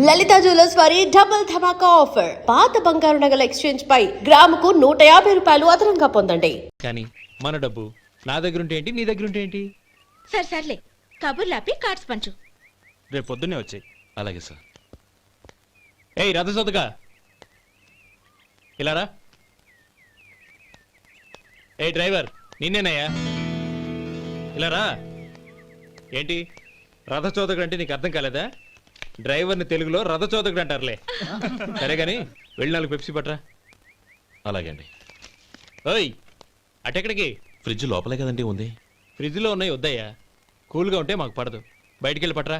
లలిత jewellers వారి double ధమాకా offer. పాత బంగారు నగల ఎక్స్చేంజ్ పై గ్రాముకు 150 రూపాయలు అదనంగా పొందండి. కానీ మన డబ్బు నా దగ్గర ఉంటే ఏంటి, నీ దగ్గర ఉంటే ఏంటి? సర్లే కబుర్లాపి కార్డ్స్ పంచు. రేపు పొద్దున్నే వచ్చాయి. అలాగే సార్. ఏయ్ రథసోదగా ఇలా రా. ఏ డ్రైవర్ నిన్నేనయ్యా, ఇలా రా. ఏంటి రథచోదకుడు అంటే నీకు అర్థం కాలేదా? డ్రైవర్ని తెలుగులో రథచోదకుడు అంటారులే. సరే కానీ వెళ్ళి 4 పెప్సీ పట్రా. అలాగే అండి. ఓయ్ అటెక్కడికి? ఫ్రిడ్జ్ లోపలే కదండి ఉంది. ఫ్రిడ్జ్లో ఉన్నాయి వద్దయ్యా, కూల్గా ఉంటే మాకు పడదు. బయటికి వెళ్ళి పట్రా.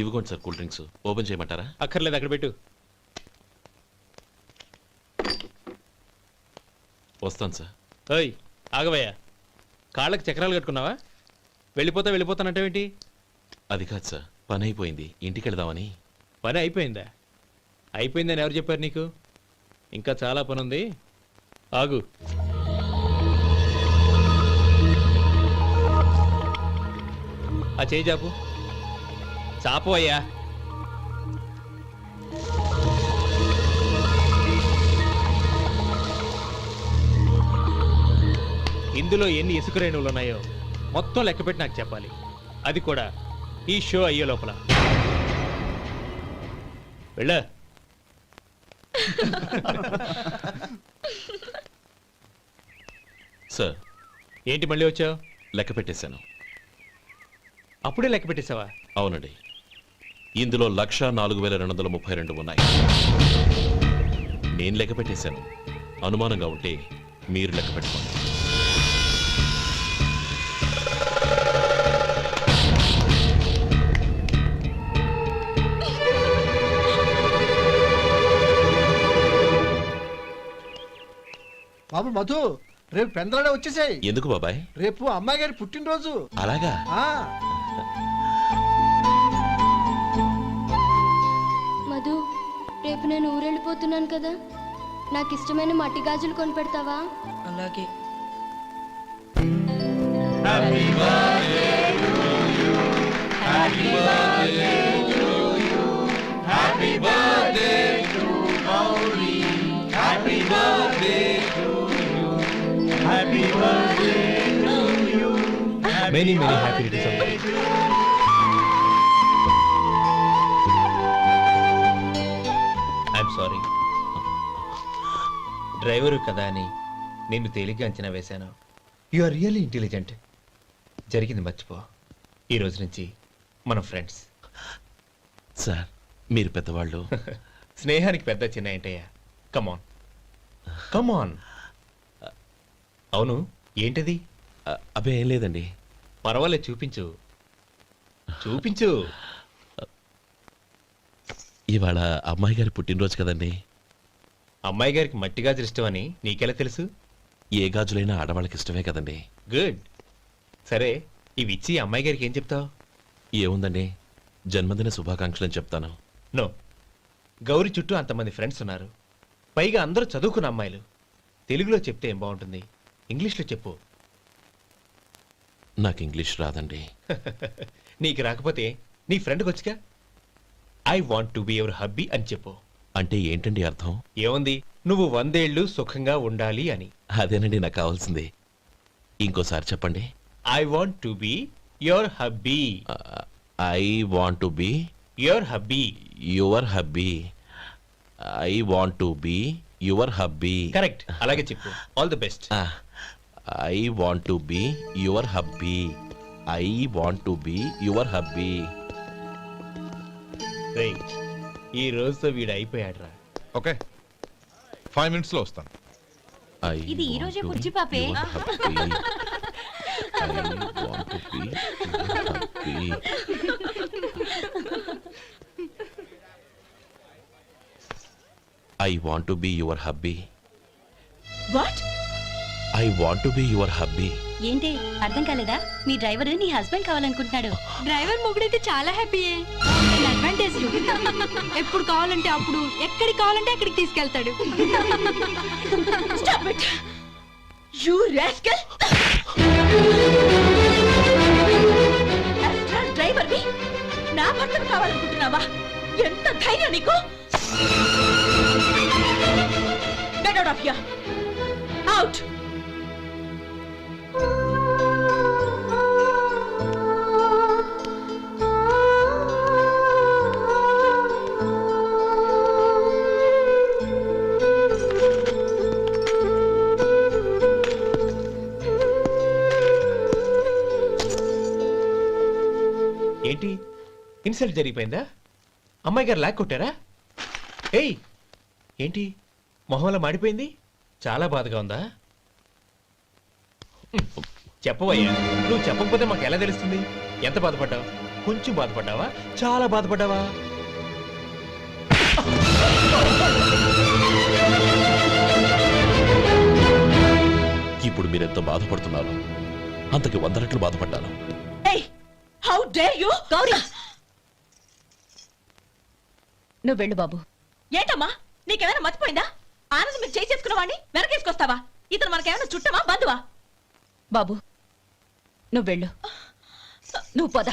ఇవ్వకోండి సార్ కూల్ డ్రింక్స్. ఓపెన్ చేయమంటారా? అక్కర్లేదు, అక్కడ పెట్టు. వస్తాను సార్. ఓయ్ ఆగవయ్యా, కాళ్ళకి చక్రాలు కట్టుకున్నావా? వెళ్ళిపోతానంటావేంటి? అది కాదు సార్, పని అయిపోయింది, ఇంటికి వెళదామని. పని అయిపోయిందా? అయిపోయిందని ఎవరు చెప్పారు నీకు? ఇంకా చాలా పని ఉంది, ఆగు. ఆ చేయి చాపు. చాపు అయ్యా. ఇందులో ఎన్ని ఇసుక రేణువులు ఉన్నాయో మొత్తం లెక్కపెట్టి నాకు చెప్పాలి. అది కూడా ఈ షో అయ్యే లోపల. వెళ్ళ. సార్ ఏంటి మళ్ళీ వచ్చావు? లెక్క పెట్టేశాను. అప్పుడే లెక్క పెట్టేశావా? అవునండి, ఇందులో 1,04,232 ఉన్నాయి. నేను లెక్క పెట్టేశాను. అనుమానంగా ఉంటే మీరు లెక్క పెట్టుకోండి. బాబు మధు, రేపు పెందలాడే వచ్చేసాయి. ఎందుకు బాబాయ్? రేపు అమ్మాయి గారి పుట్టినరోజు. అలాగా? మధు, రేపు నేను ఊరెళ్ళిపోతున్నాను కదా, నాకు ఇష్టమైన మట్టి గాజులు కొనిపెడతావా? అలాగే. Many happy returns of the day. I'm sorry. Driver కదా అని నిన్ను తేలిగ్గా అంచనా వేశాను. You are really intelligent. జరిగింది మర్చిపో. ఈ రోజు నుంచి మనం ఫ్రెండ్స్. సార్ మీరు పెద్దవాళ్ళు. స్నేహానికి పెద్ద చిన్న ఏంటయ్యా? కమాన్ కమాన్. అవును, ఏంటది? అబ్బే ఏం లేదండి. పర్వాలేదు, చూపించు చూపించు. ఇవాళ అమ్మాయి గారి పుట్టినరోజు కదండి. అమ్మాయి గారికి మట్టి గాజులు ఇష్టమని నీకెలా తెలుసు? ఏ గాజులైనా ఆడవాళ్ళకి ఇష్టమే కదండి. గుడ్. సరే, ఇవి ఇచ్చి అమ్మాయి గారికి ఏం చెప్తావు? ఏముందండి, జన్మదిన శుభాకాంక్షలు అని చెప్తాను. నో, గౌరీ చుట్టూ అంతమంది ఫ్రెండ్స్ ఉన్నారు, పైగా అందరూ చదువుకున్న అమ్మాయిలు. తెలుగులో చెప్తే ఏం బాగుంటుంది? ఇంగ్లీష్లో చెప్పు. నాకు ఇంగ్లీష్ రాదండి. నీకు రాకపోతే నీ ఫ్రెండ్కి వచ్చిగా I want to be your hubby అని చెప్పు. అంటే ఏంటండి అర్థం? ఏముంది, నువ్వు 100 ఏళ్ళు సుఖంగా ఉండాలి అని. అదేనండి నాకు కావాల్సింది. ఇంకోసారి చెప్పండి. I want to be your hubby. I want to be your hubby. Your hubby. I want to be your hubby. Correct, అలాగే చెప్పు. All the best. I want to be your hubby. I want to be your hubby. ఈ రోజుతో వీడు అయిపోయాడురా. Okay, 5 minutes లో వస్తాను. ఇది ఈ రోజే బుజ్జి పాపే. I want to be your hubby. What? I want to be your hubby. ఏంటి అర్థం కాలేదా? మీ డ్రైవర్ నీ హస్బెండ్ కావాలనుకుంటున్నాడు. డ్రైవర్ మొగుడైతే చాలా హ్యాపీయే. అడ్వాంటేజ్లు. ఎప్పుడు కావాలంటే అప్పుడు, ఎక్కడికి కావాలంటే అక్కడికి తీసుకెళ్తాడు. Stop it! You rascal! Astral driver వి నా భర్తను కావాలనుకుంటున్నావా? ఎంత ధైర్యం నీకు? Get out of here! Out! ఏంటి ఇన్సల్ట్ జరిగిపోయిందా? అమ్మాయి గారు లాక్ కొట్టారా? ఏయ్ ఏంటి మొహంలో మాడిపోయింది? చాలా బాధగా ఉందా? చెప్పవయ్యా, నువ్వు చెప్పకపోతే మాకు ఎలా తెలుస్తుంది? ఎంత బాధపడ్డావు? కొంచెం బాధపడ్డావా? చాలా బాధపడ్డావా? ఇప్పుడు మీరెంత బాధపడుతున్నారు అంతకి 100 రెట్లు బాధపడ్డాను. Hey! How dare you? Gauri, నువ్వు వెళ్ళు బాబు. ఏంటమ్మా నీకేమైనా మర్చిపోయిందా? ఆనందం మీరు చేసేసుకున్న వాడిని వెనకేసుకొస్తావా? ఇతను మనకేమైనా చుట్టమా బంధువా? బాబు నువ్వు వెళ్ళు. నువ్వు పద.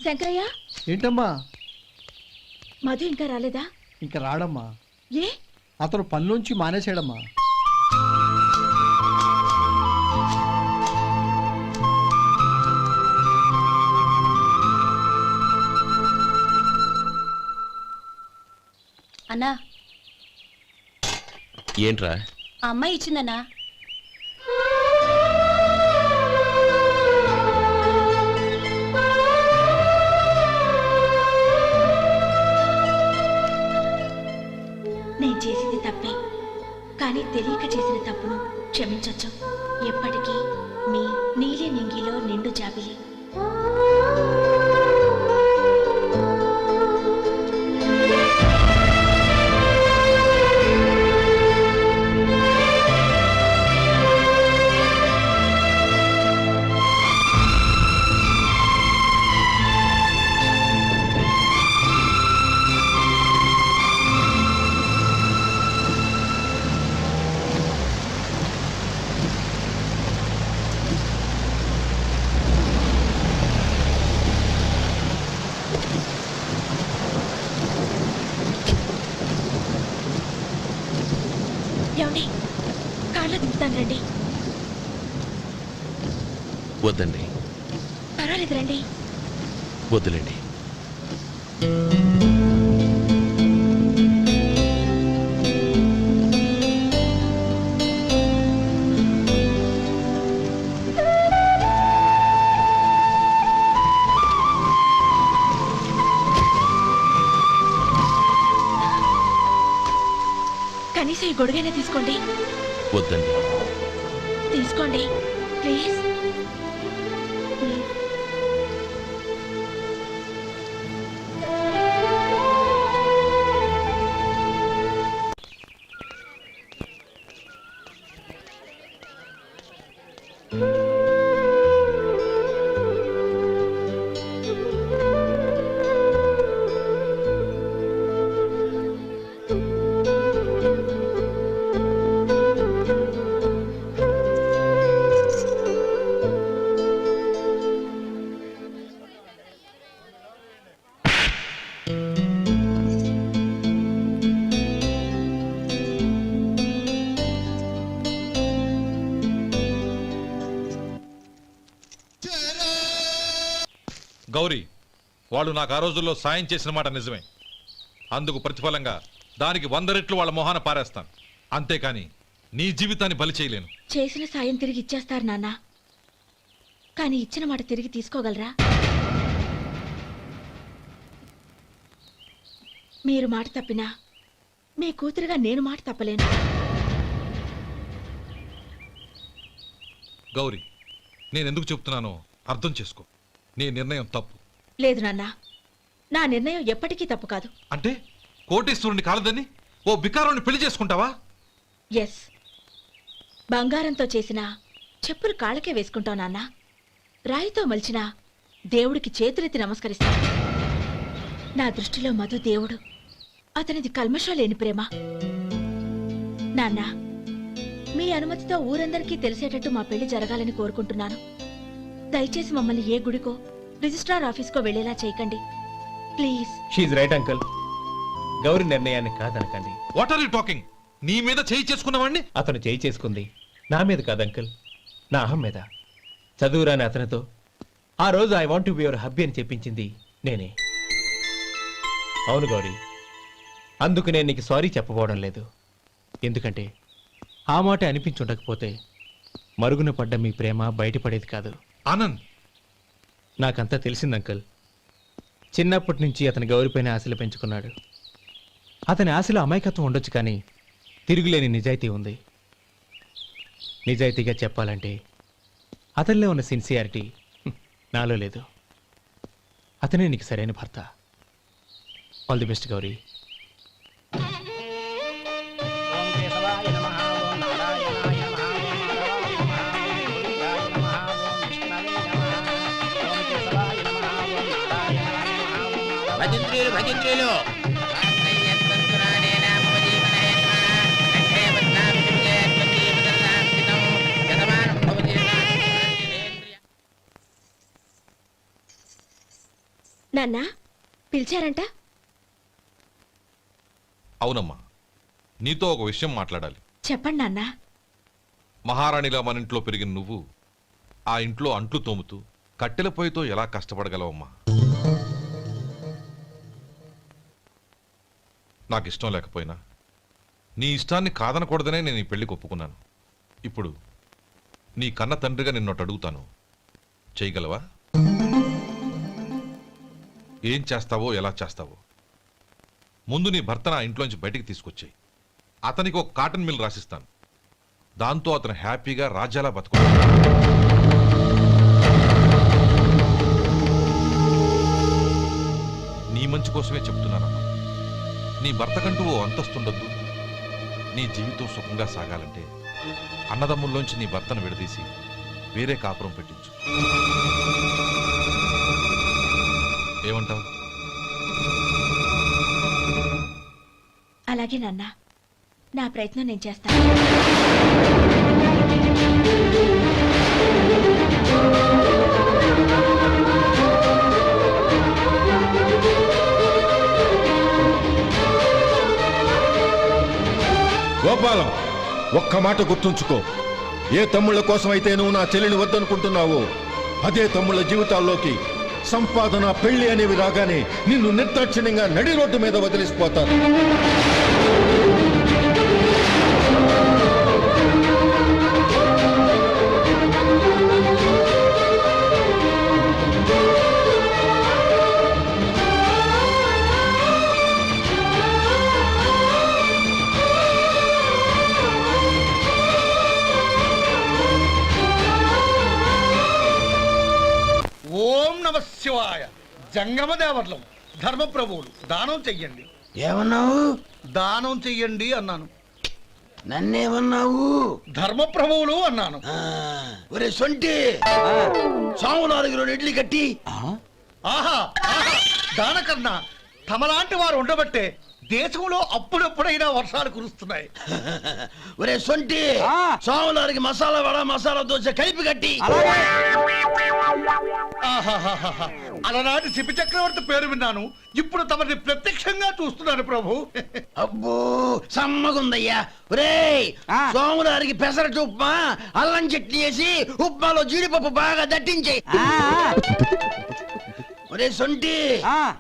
శంకరయ్య, ఏంటమ్మా? మధు ఇంకా రాలేదా? ఇంకా రాడమ్మా. ఏ? అతను పనిలోంచి మానేసాడమ్మా. అన్నా, ఏంట్రా? ఆ అమ్మాయి ఇచ్చిందన్నా. నేను చేసింది తప్పే, కానీ తెలియక చేసిన తప్పును క్షమించొచ్చు. ఎప్పటికీ మీ నీలి నింగిలో నిండు జాబిలి. ఏమండి, కాళ్ళ దింపుతాను రండి. వద్దండి, పర్వాలేదు రండి. వద్దులేండి. కనీసం ఈ గొడుగైనా తీసుకోండి. వద్దండి. తీసుకోండి ప్లీజ్. గౌరీ, వాళ్ళు నాకు ఆ రోజుల్లో సాయం చేసిన మాట నిజమే. అందుకు ప్రతిఫలంగా దానికి 100 రెట్లు వాళ్ళ మొహాన పారేస్తాను. అంతేకాని నీ జీవితాన్ని బలి చేయలేను. చేసిన సాయం తిరిగి ఇచ్చేస్తారు నాన్న, కానీ ఇచ్చిన మాట తిరిగి తీసుకోగలరా? మీరు మాట తప్పినా మీ కూతురుగా నేను మాట తప్పలేను. గౌరీ, నేనెందుకు చెప్తున్నానో అర్థం చేసుకో. నీ నిర్ణయం తప్పు. లేదు నాన్న, నా నిర్ణయం ఎప్పటికీ తప్పు కాదు. అంటే కోటేశ్వరుని కాలదని ఓ బికారాన్ని పెళ్లి చేసుకుంటావా? ఎస్, బంగారంతో చేసిన చెప్పులు కాళ్ళకే వేసుకుంటావు నాన్న. రాయితో మలిచిన దేవుడికి చేతులెత్తి నమస్కరిస్తాను. నా దృష్టిలో మధు దేవుడు, అతనిది కల్మషం లేని ప్రేమ. నాన్న, మీ అనుమతితో ఊరందరికీ తెలిసేటట్టు మా పెళ్లి జరగాలని కోరుకుంటున్నాను. దయచేసి మమ్మల్ని ఏ గుడికో రిజిస్ట్రార్ ఆఫీస్కో వెళ్లేలా చేయకండి ప్లీజ్. షీఈ్ రైట్ అంకుల్. గౌరి నిర్ణయాన్ని కాదనకండి. What are you talking? నీ మీద చేయి చేసుకున్నవాడిని అతను చేయి చేసుకుంది నా మీద కాదు అంకుల్, నా అహం మీద. చదువురాని అతనితో ఆ రోజు I want to be your hubby అని చెప్పించింది నేనే. అవును గౌరీ, అందుకు నేను నీకు సారీ చెప్పబోవడం లేదు. ఎందుకంటే ఆ మాట అనిపించుండకపోతే మరుగున పడ్డ మీ ప్రేమ బయటపడేది కాదు. ఆనంద్, నాకంతా తెలిసింది అంకుల్. చిన్నప్పటి నుంచి అతని గౌరిపైన ఆశలు పెంచుకున్నాడు. అతని ఆశలో అమాయకత్వం ఉండొచ్చు, కానీ తిరుగులేని నిజాయితీ ఉంది. నిజాయితీగా చెప్పాలంటే అతనిలో ఉన్న సిన్సియారిటీ నాలో లేదు. అతనే నీకు సరైన భర్త. All the best Gauri. భజంత్రీలు భజంత్రీలు నాన్న, పిలిచారంట? అవునమ్మా, నీతో ఒక విషయం మాట్లాడాలి. చెప్పండి నాన్న. మహారాణిలా మన ఇంట్లో పెరిగిన నువ్వు ఆ ఇంట్లో అంట్లు తోముతూ కట్టెల పొయ్యితో ఎలా కష్టపడగలవమ్మా? నాకు ఇష్టం లేకపోయినా నీ ఇష్టాన్ని కాదనకూడదనే నేను ఈ పెళ్లికి ఒప్పుకున్నాను. ఇప్పుడు నీ కన్న తండ్రిగా నిన్నొట్టు అడుగుతాను, చేయగలవా? ఏం చేస్తావో ఎలా చేస్తావో ముందు నీ భర్త నా ఇంట్లోంచి బయటికి తీసుకొచ్చాయి. అతనికి ఒక కాటన్ మిల్ రాసిస్తాను. దాంతో అతను హ్యాపీగా రాజ్యాలా బతుకుతాడు. నీ మంచి కోసమే చెప్తున్నానమ్మా. నీ భర్తకంటూ ఓ అంతస్తుండొద్దు. నీ జీవితం సుఖంగా సాగాలంటే అన్నదమ్ముల్లోంచి నీ భర్తను విడదీసి వేరే కాపురం పెట్టించు. ఏమంటావు? అలాగే నాన్న, నా ప్రయత్నం నేను చేస్తాను. గోపాలం, ఒక్క మాట గుర్తుంచుకో. ఏ తమ్ముళ్ళ కోసం అయితే నువ్వు నా చెల్లిని వద్దనుకుంటున్నావో అదే తమ్ముళ్ళ జీవితాల్లోకి సంపాదన, పెళ్లి అనేవి రాగానే నిన్ను నిర్దాక్షిణ్యంగా నడి రోడ్డు మీద వదిలిసిపోతారు. ఓం నమ శివాయ. జంగమ దేవర్లం, ధర్మప్రభువులు, దానం చెయ్యండి. ఏమన్నావు? దానం చెయ్యండి అన్నాను. నన్నేమన్నావు? ధర్మప్రభువులు అన్నాను. ఒరే సొంటి, సాములారికి 2 ఇడ్లీ కట్టి. ఆహా ఆహా, దానకన్నా తమలాంటి వారు ఉండబట్టే దేశంలో అప్పుడప్పుడైనా వర్షాలు కురుస్తున్నాయి. ఒరే సొంటి, సాములారికి మసాలా వడ, మసాలా దోశ కలిపి కట్టి. ఆహాహాహా, అలనాటి శిపి చక్రవర్తి పేరు విన్నాను, ఇప్పుడు తమని ప్రత్యక్షంగా చూస్తున్నాను ప్రభు. అబ్బో సమ్మగుందయ్యా. ఒరే సోములారికి పెసరట్టు ఉప్మా, అల్లం చట్నీ వేసి ఉప్మాలో జీడిపప్పు బాగా దట్టించే. ఒరే సొంటి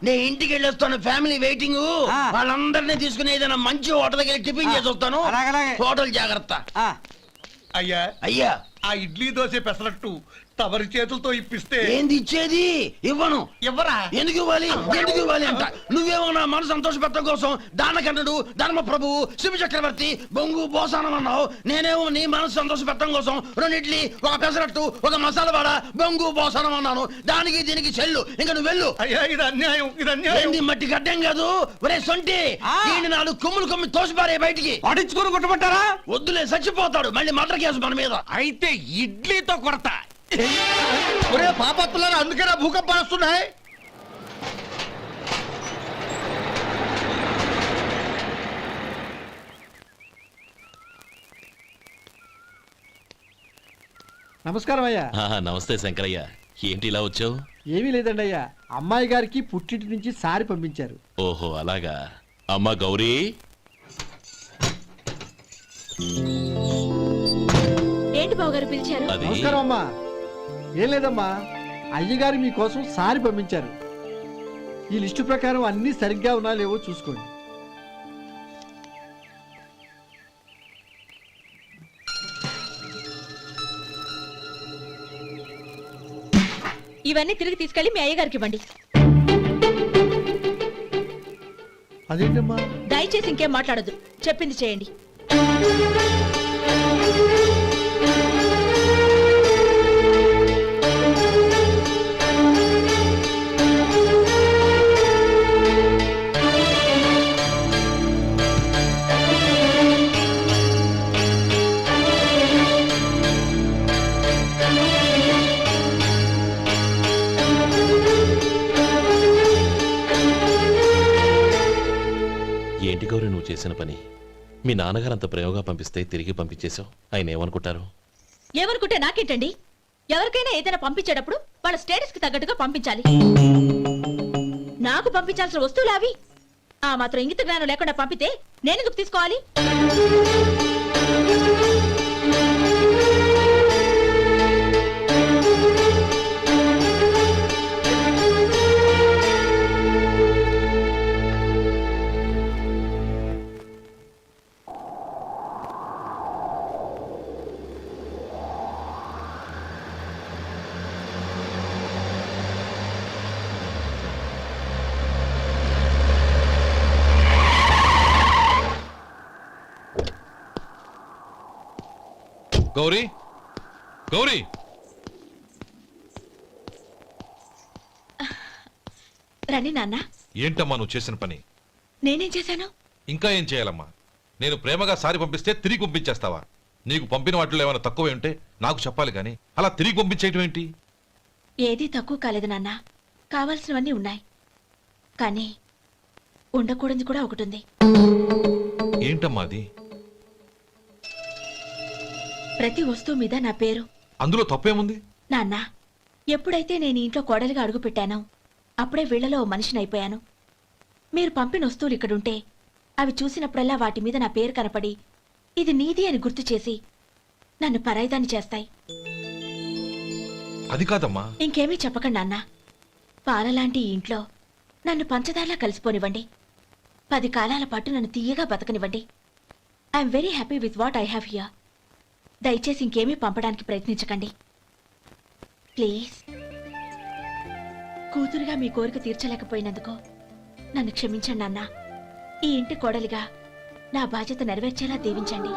నేను ఇంటికి వెళ్ళొస్తాను, ఫ్యామిలీ వెయిటింగ్. వాళ్ళందరినీ తీసుకుని ఏదైనా మంచి హోటల్ దగ్గర టిఫిన్ చేసి వస్తాను. హోటల్ జాగ్రత్త. అయ్యా అయ్యా, ఆ ఇడ్లీ దోశ పెసరట్టు తవరి చేతులతో ఇప్పిస్తే ఏంది ఇచ్చేది? ఇవ్వను. ఎవరా ఎందుకు ఇవ్వాలి? ఎందుకు ఇవ్వాలి అంట. నువ్వేమో నా మనసు సంతోషపెట్టడం కోసం దానకన్నుడు, ధర్మ ప్రభువు, శివ చక్రవర్తి, బొంగు బోసానం అన్నావు. నేనేమో నీ మనసు సంతోషపెట్టడం కోసం 2 ఇడ్లీ, ఒక పెసరట్టు, ఒక మసాలా వాడ, బొంగు బోసానం అన్నాను. దానికి దీనికి చెల్లు. ఇంకా నువ్వు వెళ్ళు. అయ్యా ఇది అన్యాయం, ఇది అన్యాయం. ఏంది మట్టి గడ్డం కాదు. ఒరే సొంటి, దీన్ని 4 కొమ్ములు కొమ్మి తోసిపారే బయటికి. పడించుకొని కొట్టమంటారా? వద్దులే, చచ్చిపోతాడు. మళ్ళీ మర్డర్ కేసు మన మీద. అయితే ఇడ్లీతో కొడతా. ఒరే పాపత్తులారా, అందుకేనా భూకంపాలు వస్తున్నాయి? నమస్కారం అయ్యా. నమస్తే శంకరయ్య, ఏంటి ఇలా వచ్చావు? ఏమీ లేదండి అయ్యా, అమ్మాయి గారికి పుట్టింటి నుంచి సారి పంపించారు. ఓహో అలాగా. అమ్మా గౌరీ, ఏంటి బావగారు పిలిచారు? అది నమస్కారం అమ్మా. ఏం లేదమ్మా, అయ్యగారు మీకోసం సారి పంపించారు. ఈ లిస్టు ప్రకారం అన్ని సరిగ్గా ఉన్నా లేవో చూసుకోండి. ఇవన్నీ తిరిగి తీసుకెళ్లి మీ అయ్యగారికి ఇవ్వండి. అదేంటమ్మా? దయచేసి ఇంకేం మాట్లాడొద్దు, చెప్పింది చేయండి. ఏంటి గౌరీ నువ్వు చేసిన పని? మీ నాన్నగారు అంత ప్రేమగా పంపిస్తే తిరిగి పంపించేశావు. ఆయన ఏమనుకుంటారు? ఏమనుకుంటే నాకేంటండి? ఎవరికైనా ఏదైనా పంపించేటప్పుడు వాళ్ళ స్టేటస్ కి తగ్గట్టుగా పంపించాలి. నాకు పంపించాల్సిన వస్తువులు అవి. ఆ మాత్రం ఇంగిత జ్ఞానం లేకుండా పంపితే నేనెందుకు తీసుకోవాలి? గౌరీ, గౌరీ, రండి నాన్న. ఏంటమ్మా నువ్వు చేసిన పని? నేనేం చేశాను? ఇంకా ఏం చేయాలమ్మా? నేను ప్రేమగా సారి పంపిస్తే తిరిగి పంపించేస్తావా? నీకు పంపిన వాటిలో ఏమైనా తక్కువ ఉంటే నాకు చెప్పాలి కానీ అలా తిరిగి పంపించేయటం ఏంటి? ఏదీ తక్కువ కాలేదు నాన్న, కావాల్సినవన్నీ ఉన్నాయి. కానీ ఉండకూడదు కూడా ఒకటి ఉంది. ఏంటమ్మా అది? ప్రతి వస్తువు మీద నా పేరు. అందులో తప్పేముంది? నాన్న, ఎప్పుడైతే నేను ఇంట్లో కోడలిగా అడుగు పెట్టానో అప్పుడే వీళ్లలో ఓ మనిషిని అయిపోయాను. మీరు పంపిన వస్తువులు ఇక్కడుంటే అవి చూసినప్పుడల్లా వాటి మీద నా పేరు కనపడి ఇది నీది అని గుర్తు చేసి నన్ను పరాయిదాన్ని చేస్తాయి. అది కాదమ్మా. ఇంకేమీ చెప్పకండి నాన్న. పాలలాంటి ఈ ఇంట్లో నన్ను పంచదారలా కలిసిపోనివ్వండి. 10 కాలాల పాటు నన్ను తీయగా బతకనివ్వండి. I'm very happy with what I have here. దయచేసి ఇంకేమీ పంపడానికి ప్రయత్నించకండి ప్లీజ్. కూతురుగా మీ కోరిక తీర్చలేకపోయినందుకు నన్ను క్షమించండి నాన్న. ఈ ఇంటి కోడలిగా నా బాధ్యత నెరవేర్చేలా దీవించండి.